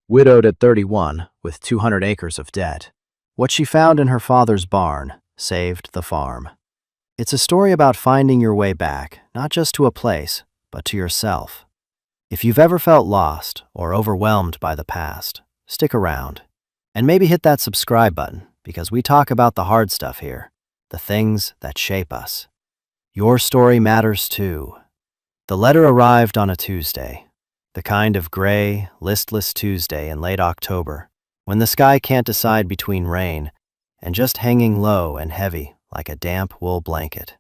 widowed at 31 with 200 acres of debt. What she found in her father's barn saved the farm. It's a story about finding your way back, not just to a place, but to yourself. If you've ever felt lost or overwhelmed by the past, stick around. And maybe hit that subscribe button, because we talk about the hard stuff here, the things that shape us. Your story matters too. The letter arrived on a Tuesday, the kind of gray, listless Tuesday in late October, when the sky can't decide between rain and just hanging low and heavy like a damp wool blanket.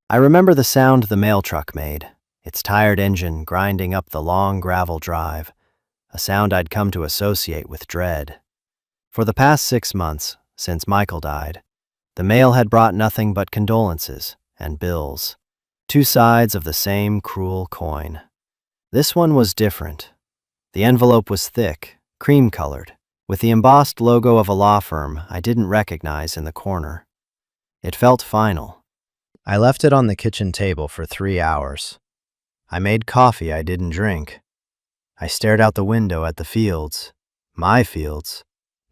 I remember the sound the mail truck made, its tired engine grinding up the long gravel drive, a sound I'd come to associate with dread. For the past 6 months, since Michael died, the mail had brought nothing but condolences and bills, two sides of the same cruel coin. This one was different. The envelope was thick, cream-colored, with the embossed logo of a law firm I didn't recognize in the corner. It felt final. I left it on the kitchen table for 3 hours. I made coffee I didn't drink. I stared out the window at the fields, my fields,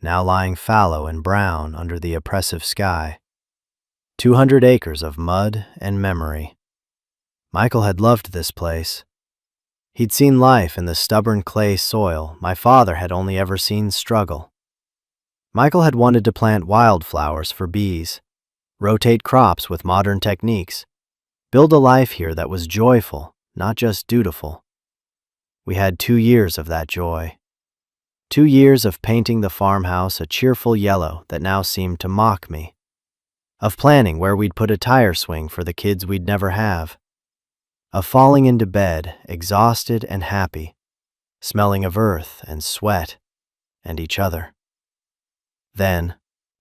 now lying fallow and brown under the oppressive sky. 200 acres of mud and memory. Michael had loved this place. He'd seen life in the stubborn clay soil my father had only ever seen struggle. Michael had wanted to plant wildflowers for bees, rotate crops with modern techniques, build a life here that was joyful, not just dutiful. We had 2 years of that joy. 2 years of painting the farmhouse a cheerful yellow that now seemed to mock me. Of planning where we'd put a tire swing for the kids we'd never have. Of falling into bed, exhausted and happy, smelling of earth and sweat and each other. Then,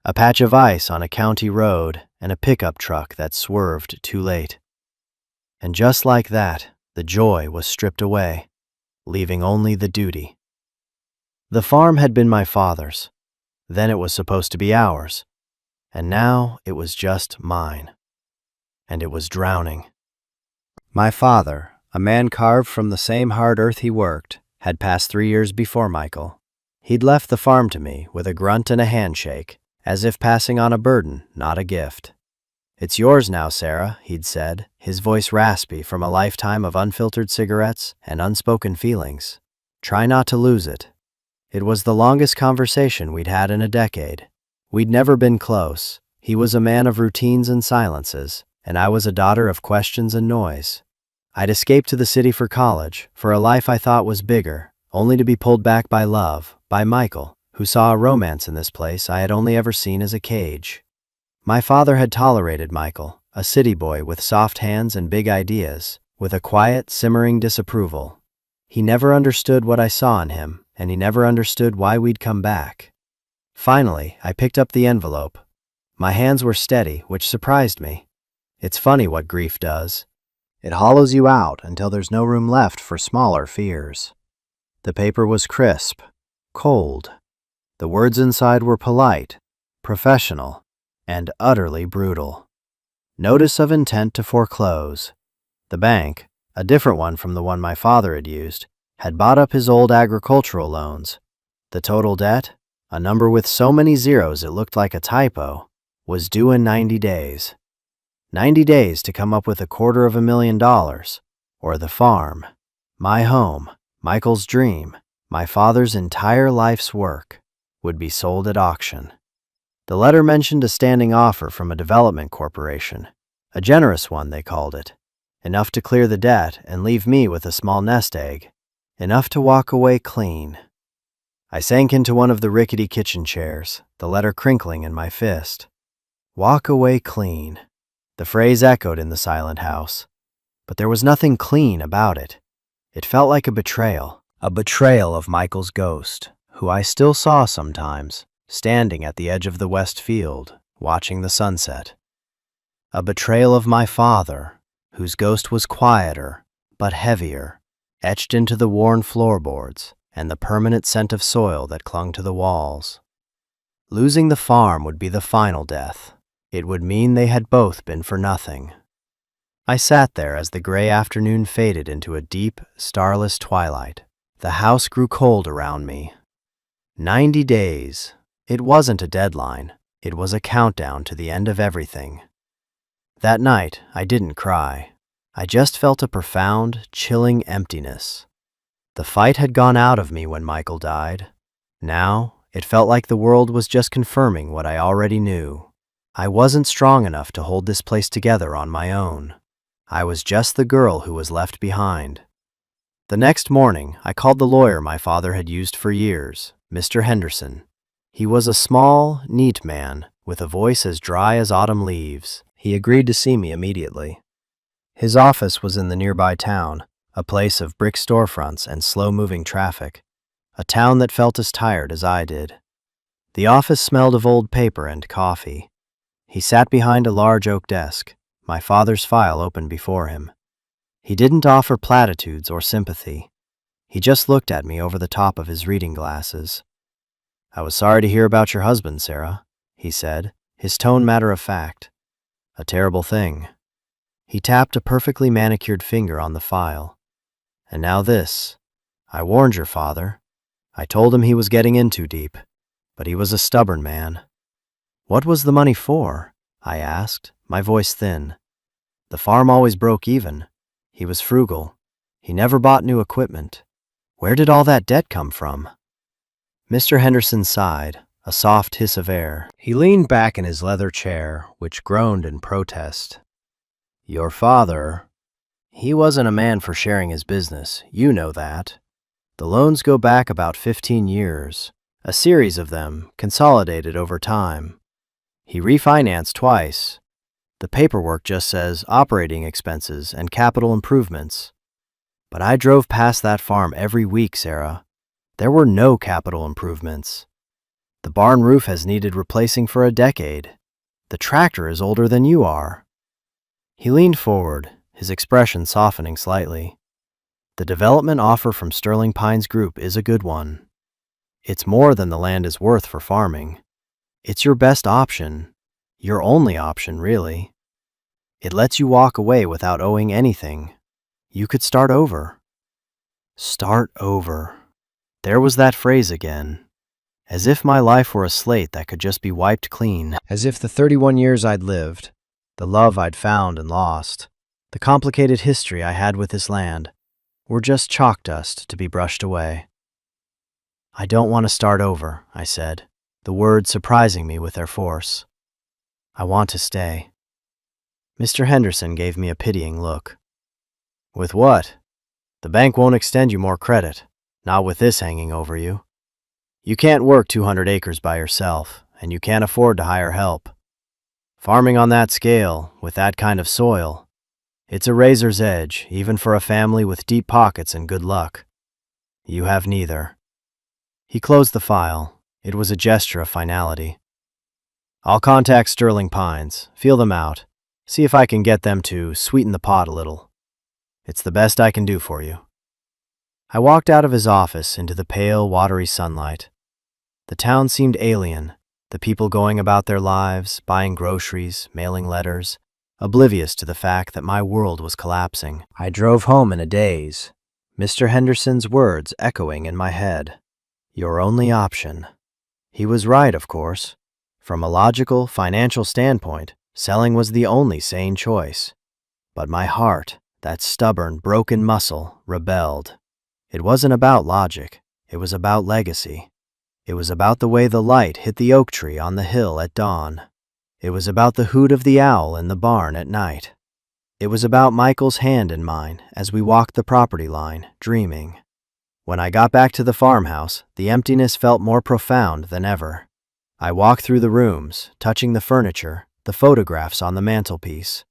a patch of ice on a county road and a pickup truck that swerved too late. And just like that, the joy was stripped away, leaving only the duty. The farm had been my father's. Then it was supposed to be ours. And now it was just mine. And it was drowning. My father, a man carved from the same hard earth he worked, had passed 3 years before Michael. He'd left the farm to me with a grunt and a handshake, as if passing on a burden, not a gift. "It's yours now, Sarah," he'd said, his voice raspy from a lifetime of unfiltered cigarettes and unspoken feelings. "Try not to lose it." It was the longest conversation we'd had in a decade. We'd never been close. He was a man of routines and silences, and I was a daughter of questions and noise. I'd escaped to the city for college, for a life I thought was bigger, only to be pulled back by love, by Michael, who saw a romance in this place I had only ever seen as a cage. My father had tolerated Michael, a city boy with soft hands and big ideas, with a quiet, simmering disapproval. He never understood what I saw in him, and he never understood why we'd come back. Finally, I picked up the envelope. My hands were steady, which surprised me. It's funny what grief does. It hollows you out until there's no room left for smaller fears. The paper was crisp, cold. The words inside were polite, professional, and utterly brutal. Notice of intent to foreclose. The bank, a different one from the one my father had used, had bought up his old agricultural loans. The total debt, a number with so many zeros it looked like a typo, was due in 90 days. 90 days to come up with $250,000, or the farm, my home, Michael's dream, my father's entire life's work, would be sold at auction. The letter mentioned a standing offer from a development corporation, a generous one they called it, enough to clear the debt and leave me with a small nest egg, enough to walk away clean. I sank into one of the rickety kitchen chairs, the letter crinkling in my fist. Walk away clean. The phrase echoed in the silent house, but there was nothing clean about it. It felt like a betrayal of Michael's ghost, who I still saw sometimes, standing at the edge of the west field, watching the sunset. A betrayal of my father, whose ghost was quieter, but heavier, etched into the worn floorboards and the permanent scent of soil that clung to the walls. Losing the farm would be the final death. It would mean they had both been for nothing. I sat there as the gray afternoon faded into a deep, starless twilight. The house grew cold around me. 90 days. It wasn't a deadline. It was a countdown to the end of everything. That night, I didn't cry. I just felt a profound, chilling emptiness. The fight had gone out of me when Michael died. Now, it felt like the world was just confirming what I already knew. I wasn't strong enough to hold this place together on my own. I was just the girl who was left behind. The next morning, I called the lawyer my father had used for years, Mr. Henderson. He was a small, neat man with a voice as dry as autumn leaves. He agreed to see me immediately. His office was in the nearby town, a place of brick storefronts and slow-moving traffic, a town that felt as tired as I did. The office smelled of old paper and coffee. He sat behind a large oak desk, my father's file open before him. He didn't offer platitudes or sympathy. He just looked at me over the top of his reading glasses. "I was sorry to hear about your husband, Sarah," he said, his tone matter-of-fact. "A terrible thing." He tapped a perfectly manicured finger on the file. "And now this. I warned your father. I told him he was getting in too deep, but he was a stubborn man." "What was the money for?" I asked, my voice thin. "The farm always broke even. He was frugal. He never bought new equipment. Where did all that debt come from?" Mr. Henderson sighed, a soft hiss of air. He leaned back in his leather chair, which groaned in protest. "Your father, he wasn't a man for sharing his business, you know that. The loans go back about 15 years, a series of them, consolidated over time. He refinanced twice. The paperwork just says operating expenses and capital improvements. But I drove past that farm every week, Sarah. There were no capital improvements. The barn roof has needed replacing for a decade. The tractor is older than you are." He leaned forward, his expression softening slightly. "The development offer from Sterling Pines Group is a good one. It's more than the land is worth for farming. It's your best option, your only option, really. It lets you walk away without owing anything. You could start over." Start over. There was that phrase again. As if my life were a slate that could just be wiped clean. As if the 31 years I'd lived, the love I'd found and lost, the complicated history I had with this land, were just chalk dust to be brushed away. "I don't want to start over," I said, the words surprising me with their force. "I want to stay." Mr. Henderson gave me a pitying look. "With what? The bank won't extend you more credit, not with this hanging over you. You can't work 200 acres by yourself, and you can't afford to hire help. Farming on that scale, with that kind of soil, it's a razor's edge, even for a family with deep pockets and good luck. You have neither." He closed the file. It was a gesture of finality. "I'll contact Sterling Pines, feel them out, see if I can get them to sweeten the pot a little. It's the best I can do for you." I walked out of his office into the pale, watery sunlight. The town seemed alien, the people going about their lives, buying groceries, mailing letters, oblivious to the fact that my world was collapsing. I drove home in a daze, Mr. Henderson's words echoing in my head. Your only option. He was right, of course. From a logical, financial standpoint, selling was the only sane choice. But my heart, that stubborn, broken muscle, rebelled. It wasn't about logic. It was about legacy. It was about the way the light hit the oak tree on the hill at dawn. It was about the hoot of the owl in the barn at night. It was about Michael's hand in mine as we walked the property line, dreaming. When I got back to the farmhouse, the emptiness felt more profound than ever. I walked through the rooms, touching the furniture, the photographs on the mantelpiece.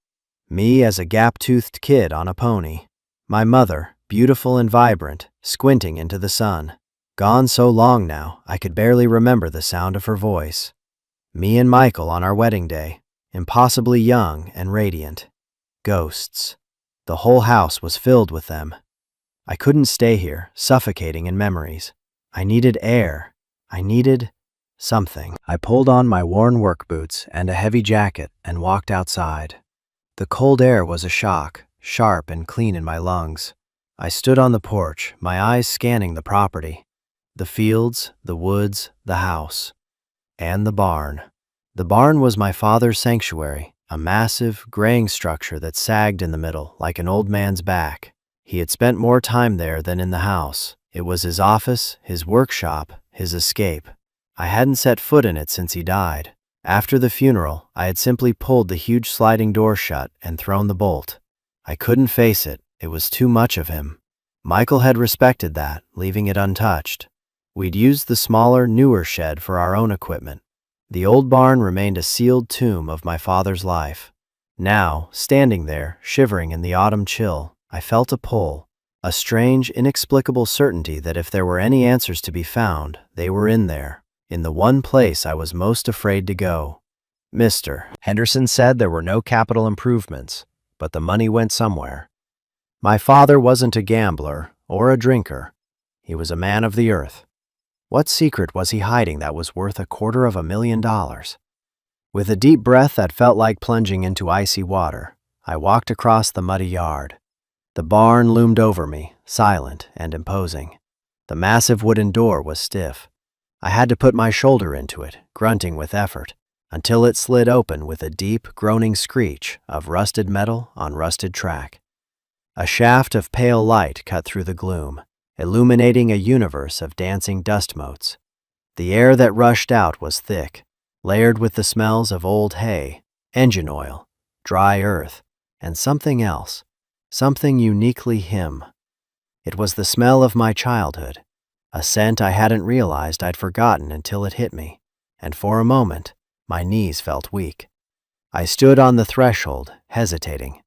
Me as a gap-toothed kid on a pony. My mother, beautiful and vibrant, squinting into the sun. Gone so long now, I could barely remember the sound of her voice. Me and Michael on our wedding day, impossibly young and radiant. Ghosts. The whole house was filled with them. I couldn't stay here, suffocating in memories. I needed air. I needed something. I pulled on my worn work boots and a heavy jacket and walked outside. The cold air was a shock, sharp and clean in my lungs. I stood on the porch, my eyes scanning the property. The fields, the woods, the house, and the barn. The barn was my father's sanctuary, a massive, graying structure that sagged in the middle like an old man's back. He had spent more time there than in the house. It was his office, his workshop, his escape. I hadn't set foot in it since he died. After the funeral, I had simply pulled the huge sliding door shut and thrown the bolt. I couldn't face it. It was too much of him. Michael had respected that, leaving it untouched. We'd used the smaller, newer shed for our own equipment. The old barn remained a sealed tomb of my father's life. Now, standing there, shivering in the autumn chill, I felt a pull, a strange, inexplicable certainty that if there were any answers to be found, they were in there, in the one place I was most afraid to go. Mr. Henderson said there were no capital improvements, but the money went somewhere. My father wasn't a gambler or a drinker. He was a man of the earth. What secret was he hiding that was worth $250,000? With a deep breath that felt like plunging into icy water, I walked across the muddy yard. The barn loomed over me, silent and imposing. The massive wooden door was stiff. I had to put my shoulder into it, grunting with effort, until it slid open with a deep, groaning screech of rusted metal on rusted track. A shaft of pale light cut through the gloom, illuminating a universe of dancing dust motes. The air that rushed out was thick, layered with the smells of old hay, engine oil, dry earth, and something else, something uniquely him. It was the smell of my childhood, a scent I hadn't realized I'd forgotten until it hit me, and for a moment, my knees felt weak. I stood on the threshold, hesitating.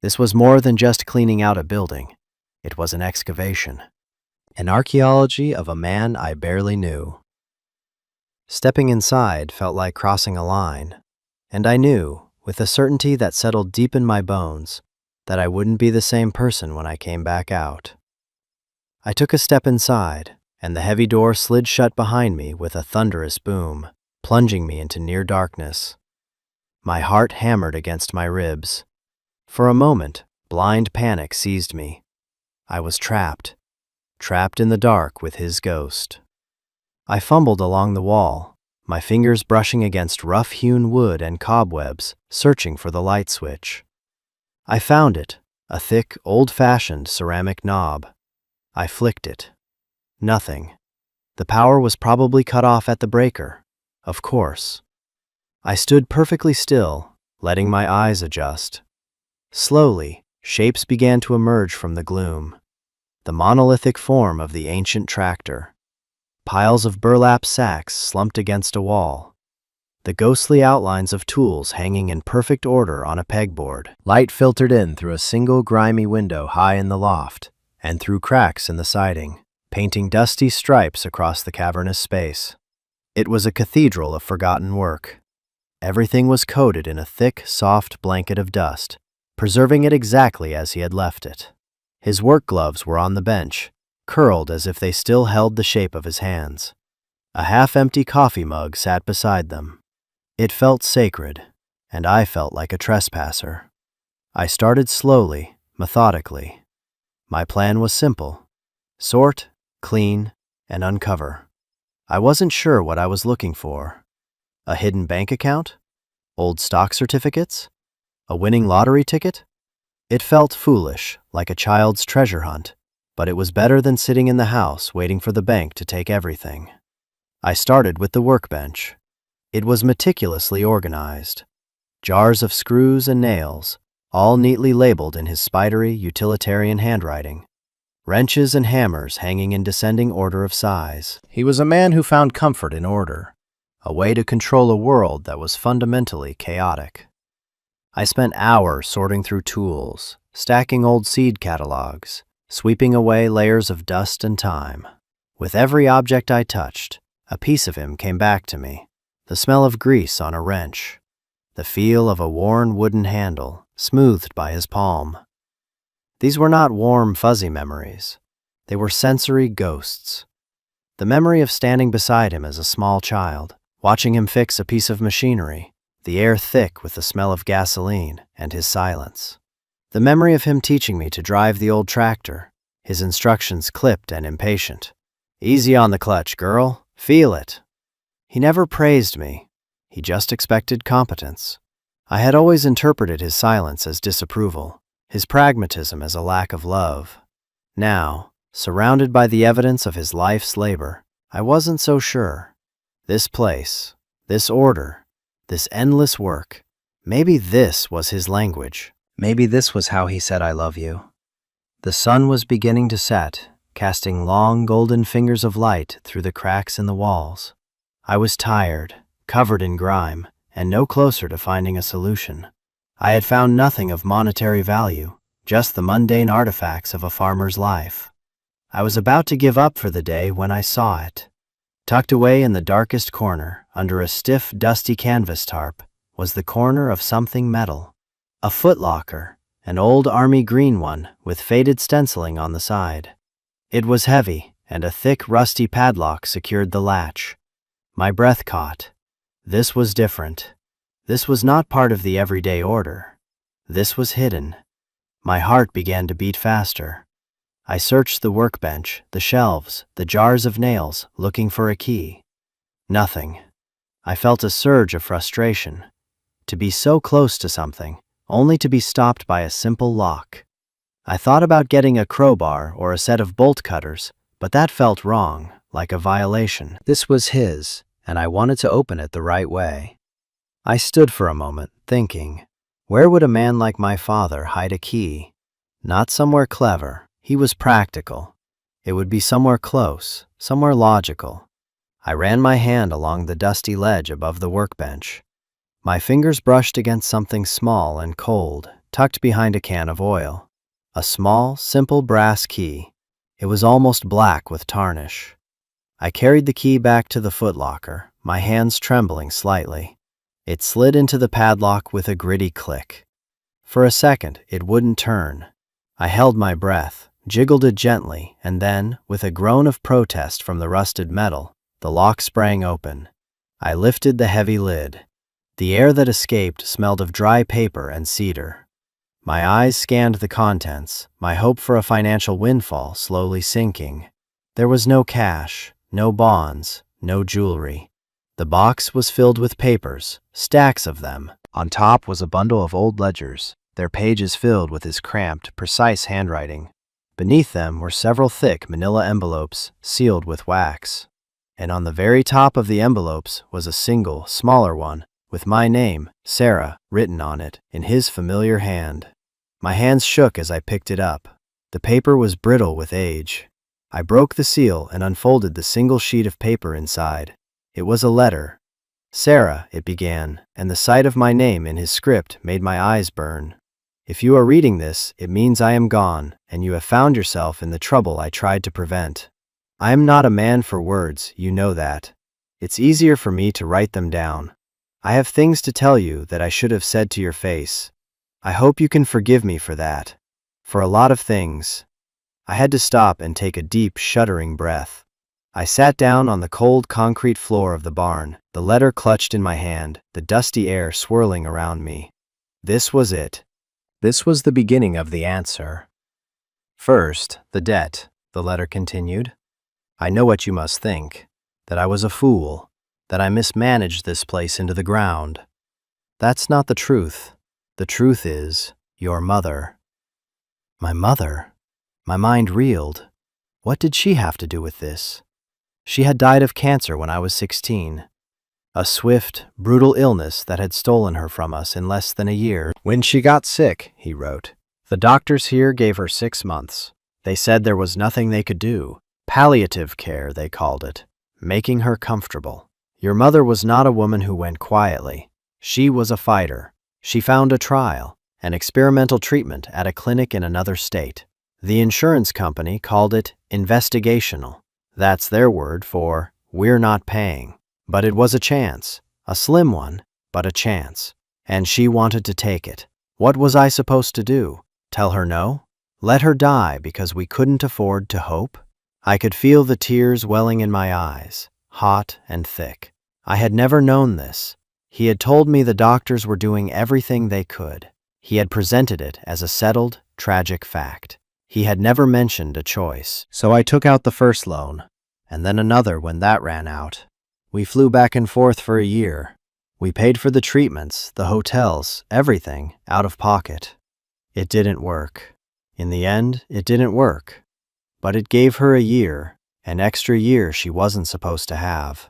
This was more than just cleaning out a building. It was an excavation. An archaeology of a man I barely knew. Stepping inside felt like crossing a line, and I knew, with a certainty that settled deep in my bones, that I wouldn't be the same person when I came back out. I took a step inside, and the heavy door slid shut behind me with a thunderous boom, plunging me into near darkness. My heart hammered against my ribs. For a moment, blind panic seized me. I was trapped in the dark with his ghost. I fumbled along the wall, my fingers brushing against rough-hewn wood and cobwebs, searching for the light switch. I found it, a thick, old-fashioned ceramic knob. I flicked it. Nothing. The power was probably cut off at the breaker, of course. I stood perfectly still, letting my eyes adjust. Slowly, shapes began to emerge from the gloom. The monolithic form of the ancient tractor. Piles of burlap sacks slumped against a wall. The ghostly outlines of tools hanging in perfect order on a pegboard. Light filtered in through a single grimy window high in the loft, and through cracks in the siding, painting dusty stripes across the cavernous space. It was a cathedral of forgotten work. Everything was coated in a thick, soft blanket of dust, preserving it exactly as he had left it. His work gloves were on the bench, curled as if they still held the shape of his hands. A half-empty coffee mug sat beside them. It felt sacred, and I felt like a trespasser. I started slowly, methodically. My plan was simple: sort, clean, and uncover. I wasn't sure what I was looking for. A hidden bank account? Old stock certificates? A winning lottery ticket? It felt foolish, like a child's treasure hunt, but it was better than sitting in the house waiting for the bank to take everything. I started with the workbench. It was meticulously organized. Jars of screws and nails, all neatly labeled in his spidery, utilitarian handwriting. Wrenches and hammers hanging in descending order of size. He was a man who found comfort in order, a way to control a world that was fundamentally chaotic. I spent hours sorting through tools, stacking old seed catalogs, sweeping away layers of dust and time. With every object I touched, a piece of him came back to me. The smell of grease on a wrench, the feel of a worn wooden handle, smoothed by his palm. These were not warm, fuzzy memories. They were sensory ghosts. The memory of standing beside him as a small child, watching him fix a piece of machinery, the air thick with the smell of gasoline, and his silence. The memory of him teaching me to drive the old tractor, his instructions clipped and impatient. Easy on the clutch, girl. Feel it. He never praised me. He just expected competence. I had always interpreted his silence as disapproval, his pragmatism as a lack of love. Now, surrounded by the evidence of his life's labor, I wasn't so sure. This place, this order, this endless work, maybe this was his language. Maybe this was how he said I love you. The sun was beginning to set, casting long golden fingers of light through the cracks in the walls. I was tired, covered in grime, and no closer to finding a solution. I had found nothing of monetary value, just the mundane artifacts of a farmer's life. I was about to give up for the day when I saw it. Tucked away in the darkest corner, under a stiff, dusty canvas tarp, was the corner of something metal. A footlocker, an old army green one with faded stenciling on the side. It was heavy, and a thick, rusty padlock secured the latch. My breath caught. This was different. This was not part of the everyday order. This was hidden. My heart began to beat faster. I searched the workbench, the shelves, the jars of nails, looking for a key. Nothing. I felt a surge of frustration. To be so close to something, only to be stopped by a simple lock. I thought about getting a crowbar or a set of bolt cutters, but that felt wrong, like a violation. This was his, and I wanted to open it the right way. I stood for a moment, thinking, where would a man like my father hide a key? Not somewhere clever. He was practical. It would be somewhere close, somewhere logical. I ran my hand along the dusty ledge above the workbench. My fingers brushed against something small and cold, tucked behind a can of oil. A small, simple brass key. It was almost black with tarnish. I carried the key back to the footlocker, my hands trembling slightly. It slid into the padlock with a gritty click. For a second, it wouldn't turn. I held my breath, jiggled it gently, and then, with a groan of protest from the rusted metal, the lock sprang open. I lifted the heavy lid. The air that escaped smelled of dry paper and cedar. My eyes scanned the contents, my hope for a financial windfall slowly sinking. There was no cash, no bonds, no jewelry. The box was filled with papers, stacks of them. On top was a bundle of old ledgers, their pages filled with his cramped, precise handwriting. Beneath them were several thick manila envelopes sealed with wax. And on the very top of the envelopes was a single, smaller one, with my name, Sarah, written on it, in his familiar hand. My hands shook as I picked it up. The paper was brittle with age. I broke the seal and unfolded the single sheet of paper inside. It was a letter. Sarah, it began, and the sight of my name in his script made my eyes burn. If you are reading this, it means I am gone, and you have found yourself in the trouble I tried to prevent. I am not a man for words, you know that. It's easier for me to write them down. I have things to tell you that I should have said to your face. I hope you can forgive me for that. For a lot of things. I had to stop and take a deep, shuddering breath. I sat down on the cold concrete floor of the barn, the letter clutched in my hand, the dusty air swirling around me. This was it. This was the beginning of the answer. First, the debt, the letter continued. I know what you must think, that I was a fool, that I mismanaged this place into the ground. That's not the truth. The truth is, your mother. My mother? My mind reeled. What did she have to do with this? She had died of cancer when I was 16. A swift, brutal illness that had stolen her from us in less than a year. When she got sick, he wrote, the doctors here gave her 6 months. They said there was nothing they could do. Palliative care, they called it. Making her comfortable. Your mother was not a woman who went quietly. She was a fighter. She found a trial, an experimental treatment at a clinic in another state. The insurance company called it investigational. That's their word for, we're not paying. But it was a chance, a slim one, but a chance. And she wanted to take it. What was I supposed to do? Tell her no? Let her die because we couldn't afford to hope? I could feel the tears welling in my eyes, hot and thick. I had never known this. He had told me the doctors were doing everything they could. He had presented it as a settled, tragic fact. He had never mentioned a choice. So I took out the first loan. and then another when that ran out. We flew back and forth for a year. We paid for the treatments, the hotels, everything, out of pocket. It didn't work. In the end, it didn't work. But it gave her a year, an extra year she wasn't supposed to have.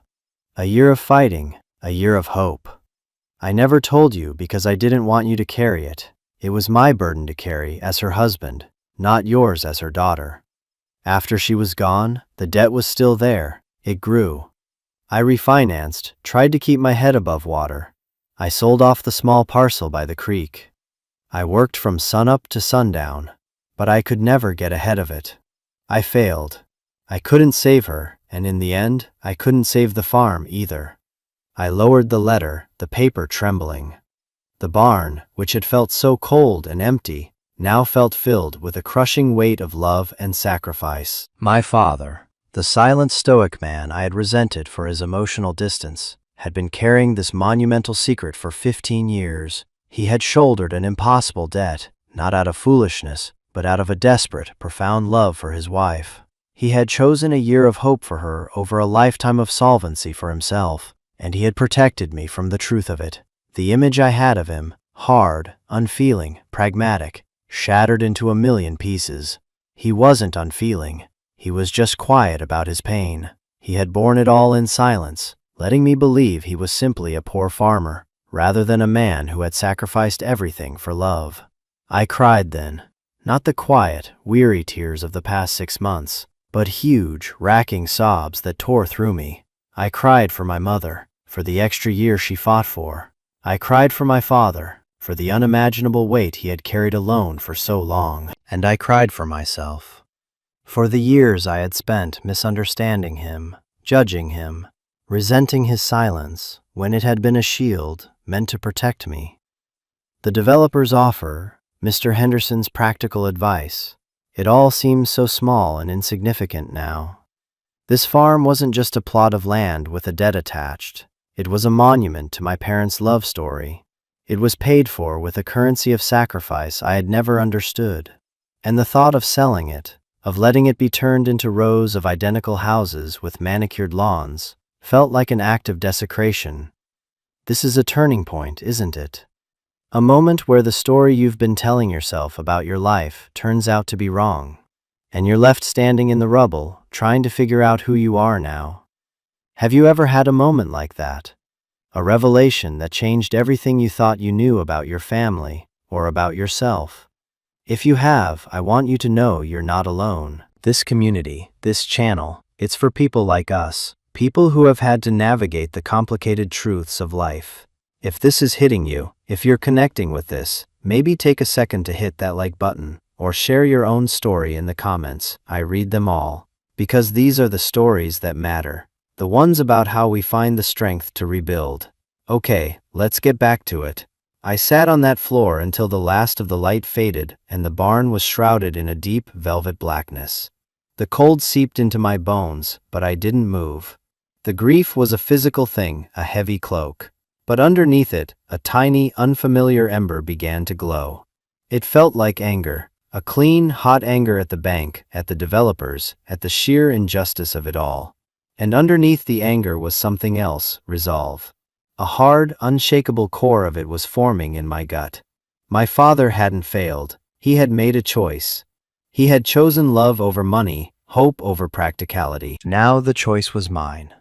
A year of fighting, a year of hope. I never told you because I didn't want you to carry it. It was my burden to carry as her husband, not yours as her daughter. After she was gone, the debt was still there. It grew. I refinanced, tried to keep my head above water. I sold off the small parcel by the creek. I worked from sunup to sundown, but I could never get ahead of it. I failed. I couldn't save her, and in the end, I couldn't save the farm either. I lowered the letter, the paper trembling. The barn, which had felt so cold and empty, now felt filled with a crushing weight of love and sacrifice. My father, the silent stoic man I had resented for his emotional distance, had been carrying this monumental secret for 15 years. He had shouldered an impossible debt, not out of foolishness, but out of a desperate, profound love for his wife. He had chosen a year of hope for her over a lifetime of solvency for himself, and he had protected me from the truth of it. The image I had of him, hard, unfeeling, pragmatic, shattered into a million pieces. He wasn't unfeeling. He was just quiet about his pain. He had borne it all in silence, letting me believe he was simply a poor farmer, rather than a man who had sacrificed everything for love. I cried then, not the quiet, weary tears of the past 6 months, but huge, racking sobs that tore through me. I cried for my mother, for the extra year she fought for. I cried for my father, for the unimaginable weight he had carried alone for so long. And I cried for myself, for the years I had spent misunderstanding him, judging him, resenting his silence when it had been a shield meant to protect me. The developer's offer, Mr. Henderson's practical advice, it all seems so small and insignificant now. This farm wasn't just a plot of land with a debt attached. It was a monument to my parents' love story. It was paid for with a currency of sacrifice I had never understood. And the thought of selling it, of letting it be turned into rows of identical houses with manicured lawns, felt like an act of desecration. This is a turning point, isn't it? A moment where the story you've been telling yourself about your life turns out to be wrong, and you're left standing in the rubble, trying to figure out who you are now. Have you ever had a moment like that? A revelation that changed everything you thought you knew about your family or about yourself? If you have, I want you to know you're not alone. This community, this channel, it's for people like us, people who have had to navigate the complicated truths of life. If this is hitting you, if you're connecting with this, maybe take a second to hit that like button, or share your own story in the comments. I read them all. Because these are the stories that matter. The ones about how we find the strength to rebuild. Okay, let's get back to it. I sat on that floor until the last of the light faded and the barn was shrouded in a deep velvet blackness. The cold seeped into my bones, but I didn't move. The grief was a physical thing, a heavy cloak. But underneath it, a tiny, unfamiliar ember began to glow. It felt like anger, a clean, hot anger at the bank, at the developers, at the sheer injustice of it all. And underneath the anger was something else, resolve. A hard, unshakable core of it was forming in my gut. My father hadn't failed. He had made a choice. He had chosen love over money, hope over practicality. Now the choice was mine.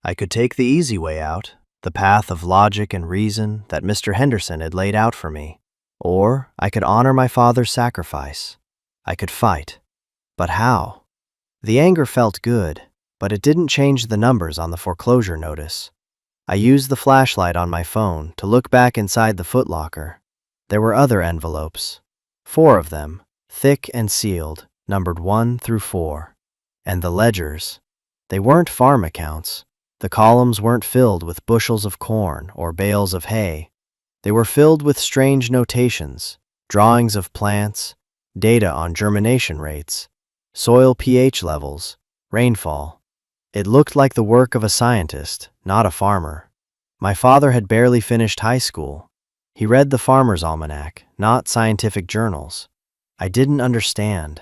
I could take the easy way out, the path of logic and reason that Mr. Henderson had laid out for me. Or I could honor my father's sacrifice. I could fight. But how? The anger felt good, but it didn't change the numbers on the foreclosure notice. I used the flashlight on my phone to look back inside the footlocker. There were other envelopes. 4 of them, thick and sealed, numbered 1 through 4. And the ledgers. They weren't farm accounts. The columns weren't filled with bushels of corn or bales of hay. They were filled with strange notations, drawings of plants, data on germination rates, soil pH levels, rainfall. It looked like the work of a scientist, not a farmer. My father had barely finished high school. He read the Farmer's Almanac, not scientific journals. I didn't understand.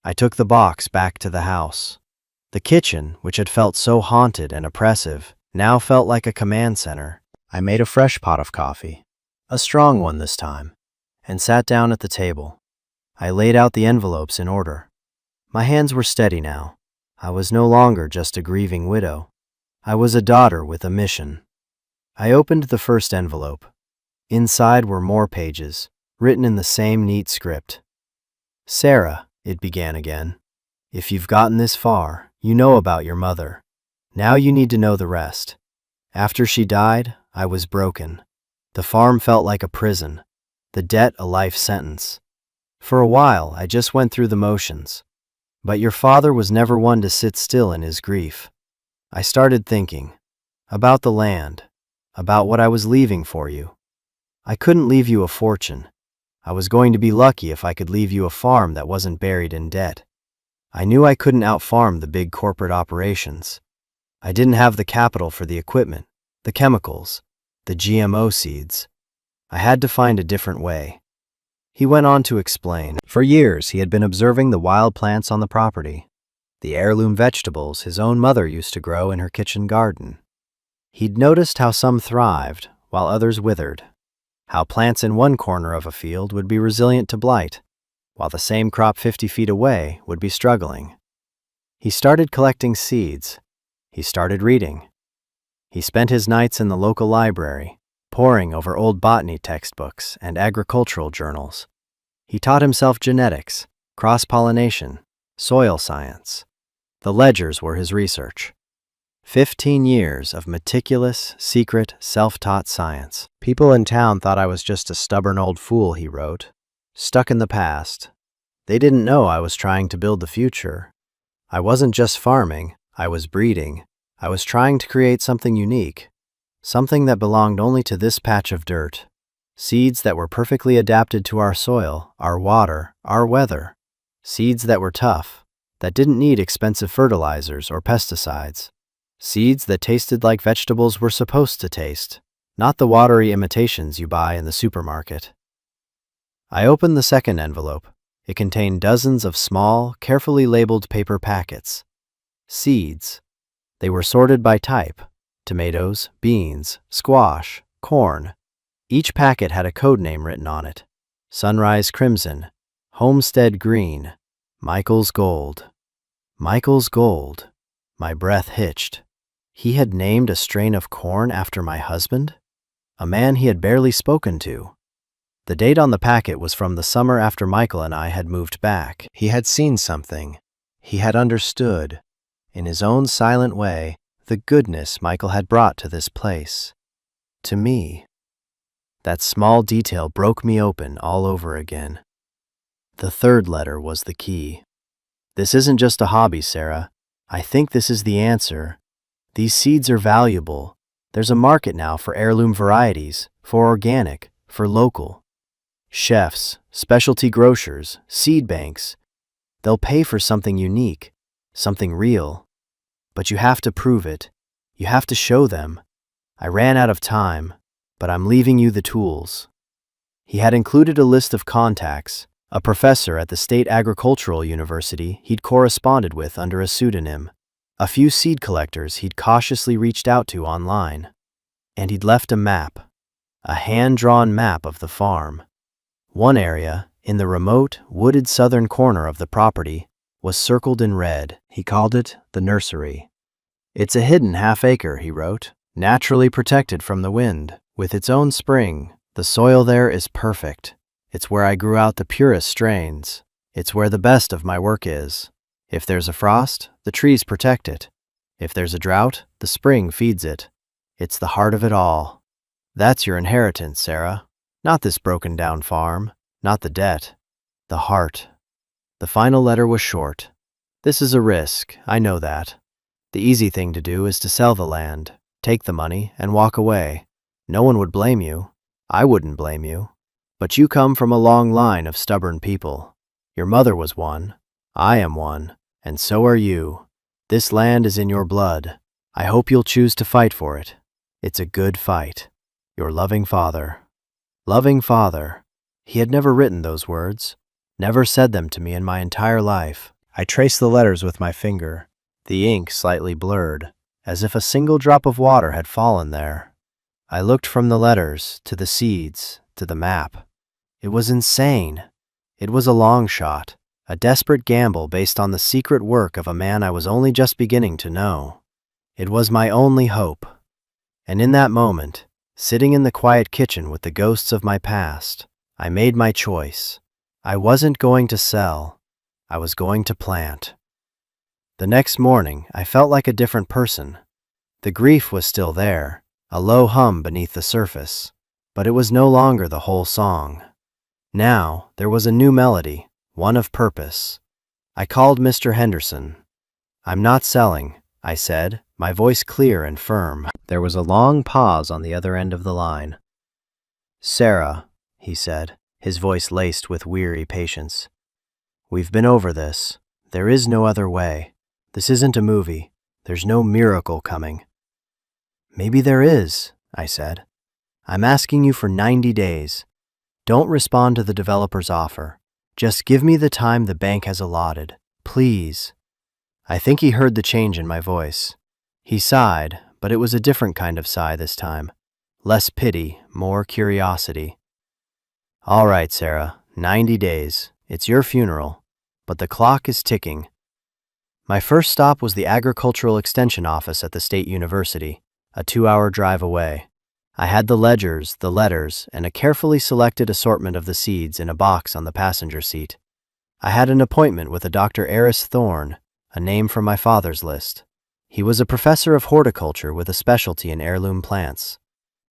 I took the box back to the house. The kitchen, which had felt so haunted and oppressive, now felt like a command center. I made a fresh pot of coffee, a strong one this time, and sat down at the table. I laid out the envelopes in order. My hands were steady now. I was no longer just a grieving widow. I was a daughter with a mission. I opened the first envelope. Inside were more pages, written in the same neat script. "Sarah," it began again, "if you've gotten this far, you know about your mother. Now you need to know the rest. After she died, I was broken. The farm felt like a prison, the debt a life sentence. For a while, I just went through the motions. But your father was never one to sit still in his grief. I started thinking about the land, about what I was leaving for you. I couldn't leave you a fortune. I was going to be lucky if I could leave you a farm that wasn't buried in debt. I knew I couldn't outfarm the big corporate operations. I didn't have the capital for the equipment, the chemicals, the GMO seeds. I had to find a different way." He went on to explain. For years, he had been observing the wild plants on the property, the heirloom vegetables his own mother used to grow in her kitchen garden. He'd noticed how some thrived while others withered, how plants in one corner of a field would be resilient to blight, while the same crop 50 feet away would be struggling. He started collecting seeds. He started reading. He spent his nights in the local library, poring over old botany textbooks and agricultural journals. He taught himself genetics, cross-pollination, soil science. The ledgers were his research. 15 years of meticulous, secret, self-taught science. People in town thought I was just a stubborn old fool, he wrote, stuck in the past. They didn't know I was trying to build the future. I wasn't just farming, I was breeding. I was trying to create something unique, something that belonged only to this patch of dirt. Seeds that were perfectly adapted to our soil, our water, our weather. Seeds that were tough, that didn't need expensive fertilizers or pesticides. Seeds that tasted like vegetables were supposed to taste, not the watery imitations you buy in the supermarket. I opened the second envelope. It contained dozens of small, carefully labeled paper packets. Seeds. They were sorted by type: tomatoes, beans, squash, corn. Each packet had a code name written on it: Sunrise Crimson, Homestead Green, Michael's Gold. Michael's Gold. My breath hitched. He had named a strain of corn after my husband? A man he had barely spoken to. The date on the packet was from the summer after Michael and I had moved back. He had seen something. He had understood, in his own silent way, the goodness Michael had brought to this place. To me. That small detail broke me open all over again. The third letter was the key. "This isn't just a hobby, Sarah. I think this is the answer. These seeds are valuable. There's a market now for heirloom varieties, for organic, for local. Chefs, specialty grocers, seed banks. They'll pay for something unique, something real. But you have to prove it. You have to show them. I ran out of time, but I'm leaving you the tools." He had included a list of contacts, a professor at the State Agricultural University he'd corresponded with under a pseudonym, a few seed collectors he'd cautiously reached out to online, and he'd left a map, a hand-drawn map of the farm. One area, in the remote, wooded southern corner of the property, was circled in red. He called it the nursery. "It's a hidden half-acre," he wrote, "naturally protected from the wind, with its own spring. The soil there is perfect. It's where I grew out the purest strains. It's where the best of my work is. If there's a frost, the trees protect it. If there's a drought, the spring feeds it. It's the heart of it all. That's your inheritance, Sarah. Not this broken-down farm, not the debt. The heart." The final letter was short. "This is a risk, I know that. The easy thing to do is to sell the land, take the money, and walk away. No one would blame you. I wouldn't blame you. But you come from a long line of stubborn people. Your mother was one. I am one. And so are you. This land is in your blood. I hope you'll choose to fight for it. It's a good fight. Your loving father." Loving father. He had never written those words, never said them to me in my entire life. I traced the letters with my finger. the ink slightly blurred, as if a single drop of water had fallen there. I looked from the letters to the seeds to the map. It was insane. It was a long shot, a desperate gamble based on the secret work of a man I was only just beginning to know. It was my only hope. And in that moment, sitting in the quiet kitchen with the ghosts of my past, I made my choice. I wasn't going to sell. I was going to plant. The next morning, I felt like a different person. The grief was still there, a low hum beneath the surface, but it was no longer the whole song. Now, there was a new melody, one of purpose. I called Mr. Henderson. "I'm not selling," I said, my voice clear and firm. There was a long pause on the other end of the line. "Sarah," he said, his voice laced with weary patience. "We've been over this. There is no other way. This isn't a movie. There's no miracle coming." "Maybe there is," I said. "I'm asking you for 90 days. Don't respond to the developer's offer. Just give me the time the bank has allotted. Please." I think he heard the change in my voice. He sighed, but it was a different kind of sigh this time. Less pity, more curiosity. "All right, Sarah, 90 days. It's your funeral, but the clock is ticking." My first stop was the Agricultural Extension Office at the State University, a 2-hour drive away. I had the ledgers, the letters, and a carefully selected assortment of the seeds in a box on the passenger seat. I had an appointment with a Dr. Eris Thorne, a name from my father's list. He was a professor of horticulture with a specialty in heirloom plants.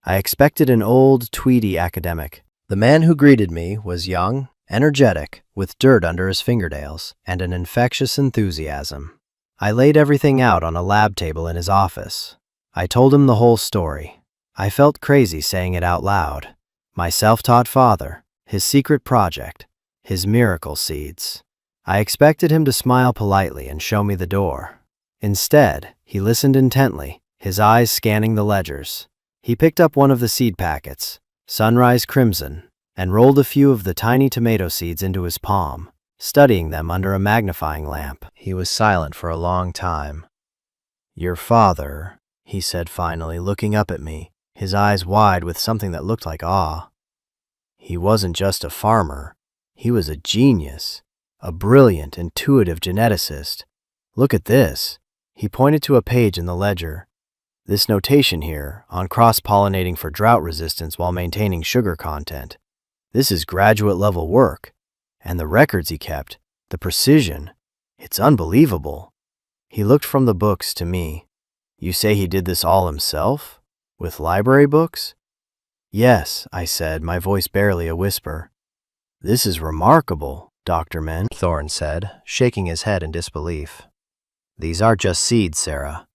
I expected an old, tweedy academic. The man who greeted me was young, energetic, with dirt under his fingernails, and an infectious enthusiasm. I laid everything out on a lab table in his office. I told him the whole story. I felt crazy saying it out loud. My self-taught father, his secret project, his miracle seeds. I expected him to smile politely and show me the door. Instead, he listened intently, his eyes scanning the ledgers. He picked up one of the seed packets, Sunrise Crimson, and rolled a few of the tiny tomato seeds into his palm, studying them under a magnifying lamp. He was silent for a long time. "Your father," he said finally, looking up at me, his eyes wide with something that looked like awe. "He wasn't just a farmer. He was a genius, a brilliant, intuitive geneticist. Look at this." He pointed to a page in the ledger. "This notation here, on cross-pollinating for drought resistance while maintaining sugar content. This is graduate-level work. And the records he kept, the precision, it's unbelievable." He looked from the books to me. "You say he did this all himself? With library books?" "Yes," I said, my voice barely a whisper. "This is remarkable, Dr. Thorne said, shaking his head in disbelief. "These aren't just seeds, Sarah.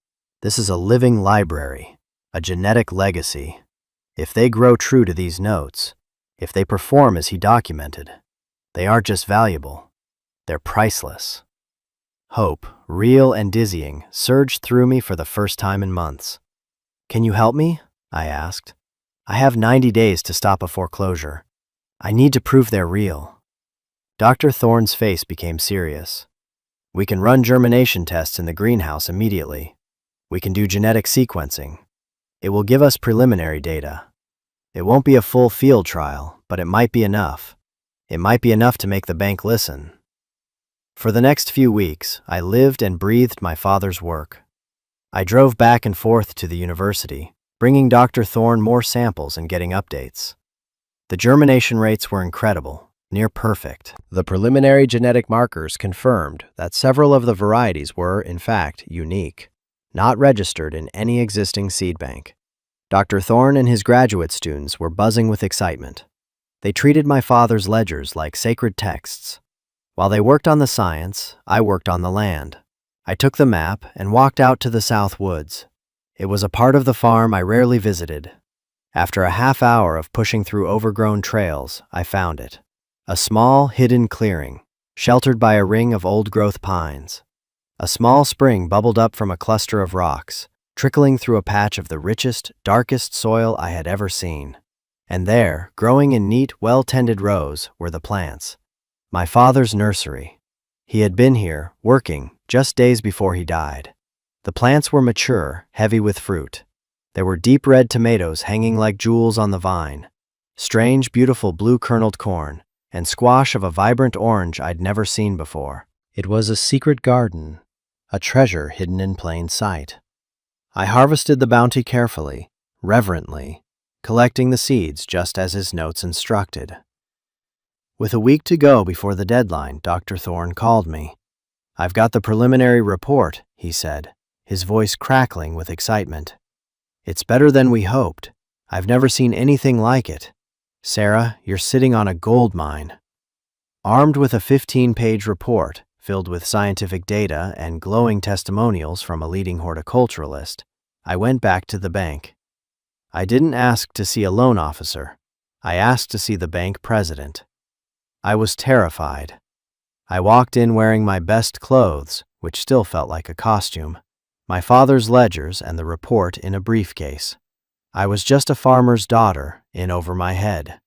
This is a living library, a genetic legacy. If they grow true to these notes, if they perform as he documented, they aren't just valuable, they're priceless." Hope, real and dizzying, surged through me for the first time in months. "Can you help me?" I asked. "I have 90 days to stop a foreclosure. I need to prove they're real." Dr. Thorne's face became serious. "We can run germination tests in the greenhouse immediately. We can do genetic sequencing. It will give us preliminary data. It won't be a full field trial, but it might be enough. It might be enough to make the bank listen." For the next few weeks, I lived and breathed my father's work. I drove back and forth to the university, bringing Dr. Thorne more samples and getting updates. The germination rates were incredible, near perfect. The preliminary genetic markers confirmed that several of the varieties were, in fact, unique, not registered in any existing seed bank. Dr. Thorne and his graduate students were buzzing with excitement. They treated my father's ledgers like sacred texts. While they worked on the science, I worked on the land. I took the map and walked out to the South Woods. It was a part of the farm I rarely visited. After a half hour of pushing through overgrown trails, I found it. A small, hidden clearing, sheltered by a ring of old-growth pines. A small spring bubbled up from a cluster of rocks, trickling through a patch of the richest, darkest soil I had ever seen. And there, growing in neat, well-tended rows, were the plants. My father's nursery. He had been here, working, just days before he died. The plants were mature, heavy with fruit. There were deep red tomatoes hanging like jewels on the vine, strange, beautiful blue-kerneled corn, and squash of a vibrant orange I'd never seen before. It was a secret garden, a treasure hidden in plain sight. I harvested the bounty carefully, reverently, collecting the seeds just as his notes instructed. With a week to go before the deadline, Dr. Thorne called me. "I've got the preliminary report," he said, his voice crackling with excitement. "It's better than we hoped. I've never seen anything like it. Sarah, you're sitting on a gold mine." Armed with a 15-page report filled with scientific data and glowing testimonials from a leading horticulturalist, I went back to the bank. I didn't ask to see a loan officer. I asked to see the bank president. I was terrified. I walked in wearing my best clothes, which still felt like a costume, my father's ledgers and the report in a briefcase. I was just a farmer's daughter, in over my head.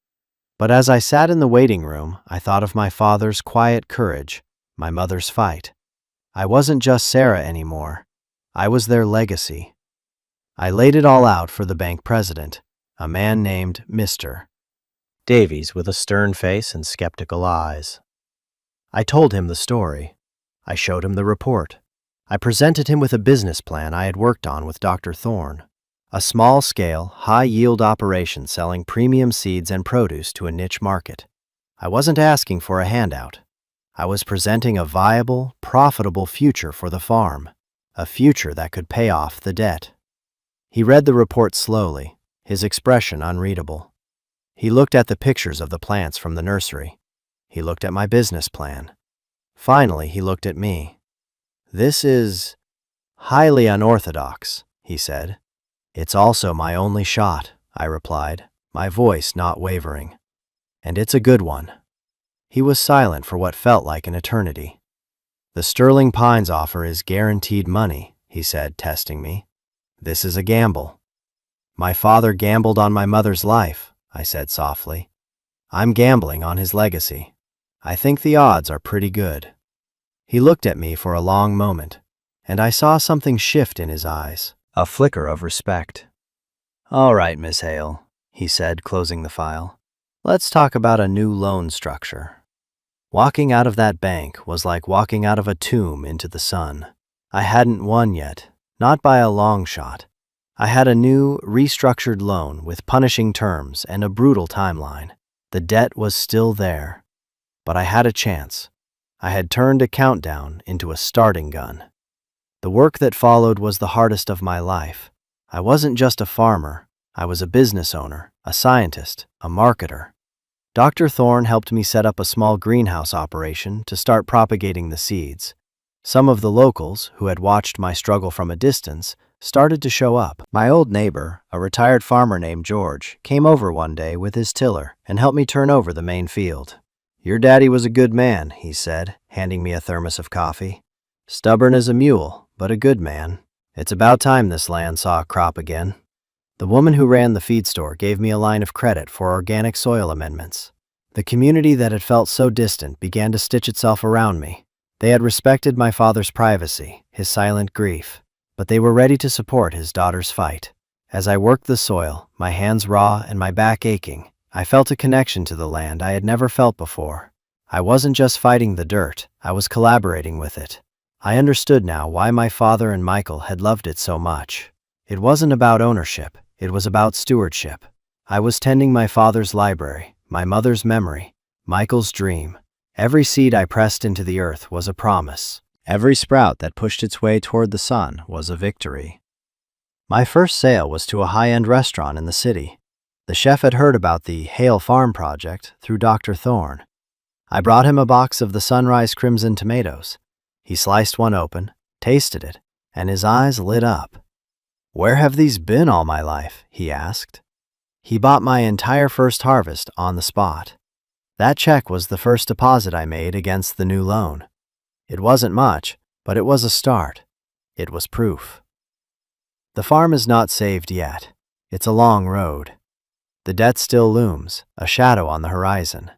But as I sat in the waiting room, I thought of my father's quiet courage, my mother's fight. I wasn't just Sarah anymore. I was their legacy. I laid it all out for the bank president, a man named Mr. Davies with a stern face and skeptical eyes. I told him the story. I showed him the report. I presented him with a business plan I had worked on with Dr. Thorne, a small-scale, high-yield operation selling premium seeds and produce to a niche market. I wasn't asking for a handout. I was presenting a viable, profitable future for the farm, a future that could pay off the debt. He read the report slowly, his expression unreadable. He looked at the pictures of the plants from the nursery. He looked at my business plan. Finally, he looked at me. "This is highly unorthodox," he said. "It's also my only shot," I replied, my voice not wavering. "And it's a good one." He was silent for what felt like an eternity. "The Sterling Pines offer is guaranteed money," he said, testing me. "This is a gamble." "My father gambled on my mother's life," I said softly. "I'm gambling on his legacy. I think the odds are pretty good." He looked at me for a long moment, and I saw something shift in his eyes, a flicker of respect. "All right, Miss Hale," he said, closing the file. "Let's talk about a new loan structure." Walking out of that bank was like walking out of a tomb into the sun. I hadn't won yet, not by a long shot. I had a new, restructured loan with punishing terms and a brutal timeline. The debt was still there. But I had a chance. I had turned a countdown into a starting gun. The work that followed was the hardest of my life. I wasn't just a farmer. I was a business owner, a scientist, a marketer. Dr. Thorne helped me set up a small greenhouse operation to start propagating the seeds. Some of the locals, who had watched my struggle from a distance, started to show up. My old neighbor, a retired farmer named George, came over one day with his tiller and helped me turn over the main field. "Your daddy was a good man," he said, handing me a thermos of coffee. "Stubborn as a mule, but a good man. It's about time this land saw a crop again." The woman who ran the feed store gave me a line of credit for organic soil amendments. The community that had felt so distant began to stitch itself around me. They had respected my father's privacy, his silent grief, but they were ready to support his daughter's fight. As I worked the soil, my hands raw and my back aching, I felt a connection to the land I had never felt before. I wasn't just fighting the dirt, I was collaborating with it. I understood now why my father and Michael had loved it so much. It wasn't about ownership, it was about stewardship. I was tending my father's library, my mother's memory, Michael's dream. Every seed I pressed into the earth was a promise. Every sprout that pushed its way toward the sun was a victory. My first sale was to a high-end restaurant in the city. The chef had heard about the Hale Farm project through Dr. Thorne. I brought him a box of the Sunrise Crimson tomatoes. He sliced one open, tasted it, and his eyes lit up. "Where have these been all my life?" he asked. He bought my entire first harvest on the spot. That check was the first deposit I made against the new loan. It wasn't much, but it was a start. It was proof. The farm is not saved yet. It's a long road. The debt still looms, a shadow on the horizon.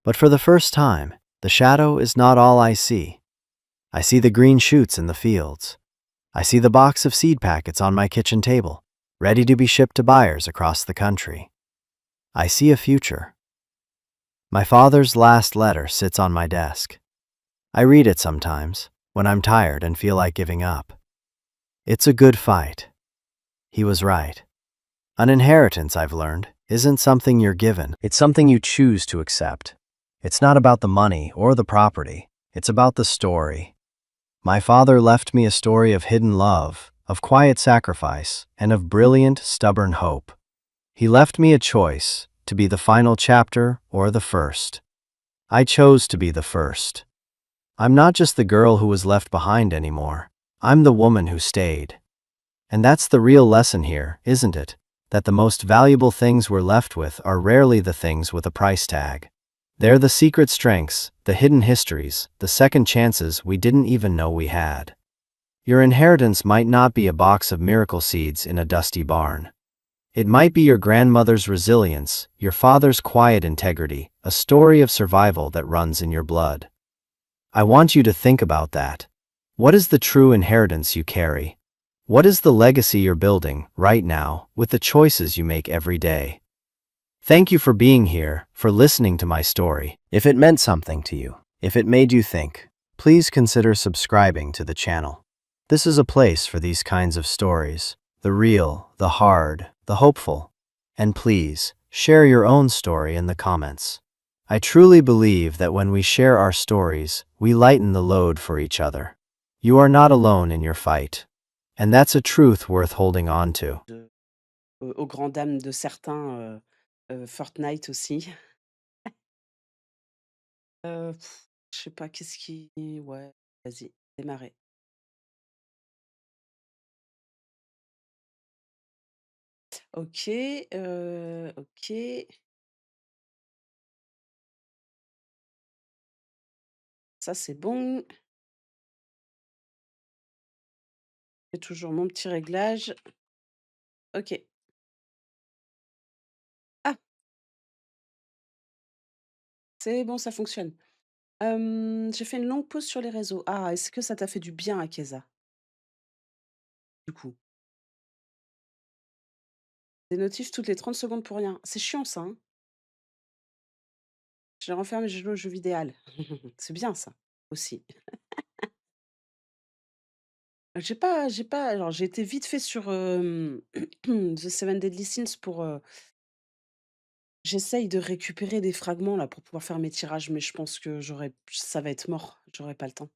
But for the first time, the shadow is not all I see. I see the green shoots in the fields. I see the box of seed packets on my kitchen table, ready to be shipped to buyers across the country. I see a future. My father's last letter sits on my desk. I read it sometimes, when I'm tired and feel like giving up. It's a good fight. He was right. An inheritance, I've learned, isn't something you're given. It's something you choose to accept. It's not about the money or the property. It's about the story. My father left me a story of hidden love, of quiet sacrifice, and of brilliant, stubborn hope. He left me a choice, to be the final chapter or the first. I chose to be the first. I'm not just the girl who was left behind anymore. I'm the woman who stayed. And that's the real lesson here, isn't it? That the most valuable things we're left with are rarely the things with a price tag. They're the secret strengths, the hidden histories, the second chances we didn't even know we had. Your inheritance might not be a box of miracle seeds in a dusty barn. It might be your grandmother's resilience, your father's quiet integrity, a story of survival that runs in your blood. I want you to think about that. What is the true inheritance you carry? What is the legacy you're building, right now, with the choices you make every day? Thank you for being here, for listening to my story. If it meant something to you, if it made you think, please consider subscribing to the channel. This is a place for these kinds of stories, the real, the hard, the hopeful. And please, share your own story in the comments. I truly believe that when we share our stories, we lighten the load for each other. You are not alone in your fight. And that's a truth worth holding on to. Aux grandes dames de certains, Fortnite aussi. Heu, je sais pas qu'est-ce qui ouais, vas-y, démarrer. OK, OK. Ça, c'est bon. J'ai toujours mon petit réglage. OK. Ah, c'est bon, ça fonctionne. J'ai fait une longue pause sur les réseaux. Ah, est-ce que ça t'a fait du bien, Akeza, du coup? Des notifs toutes les 30 secondes pour rien. C'est chiant ça, hein? Je les renferme et je joue aux jeux vidéo. C'est bien ça, aussi. J'ai pas alors j'ai été vite fait sur, The Seven Deadly Sins pour, j'essaye de récupérer des fragments là pour pouvoir faire mes tirages, mais je pense que ça va être mort, j'aurai pas le temps.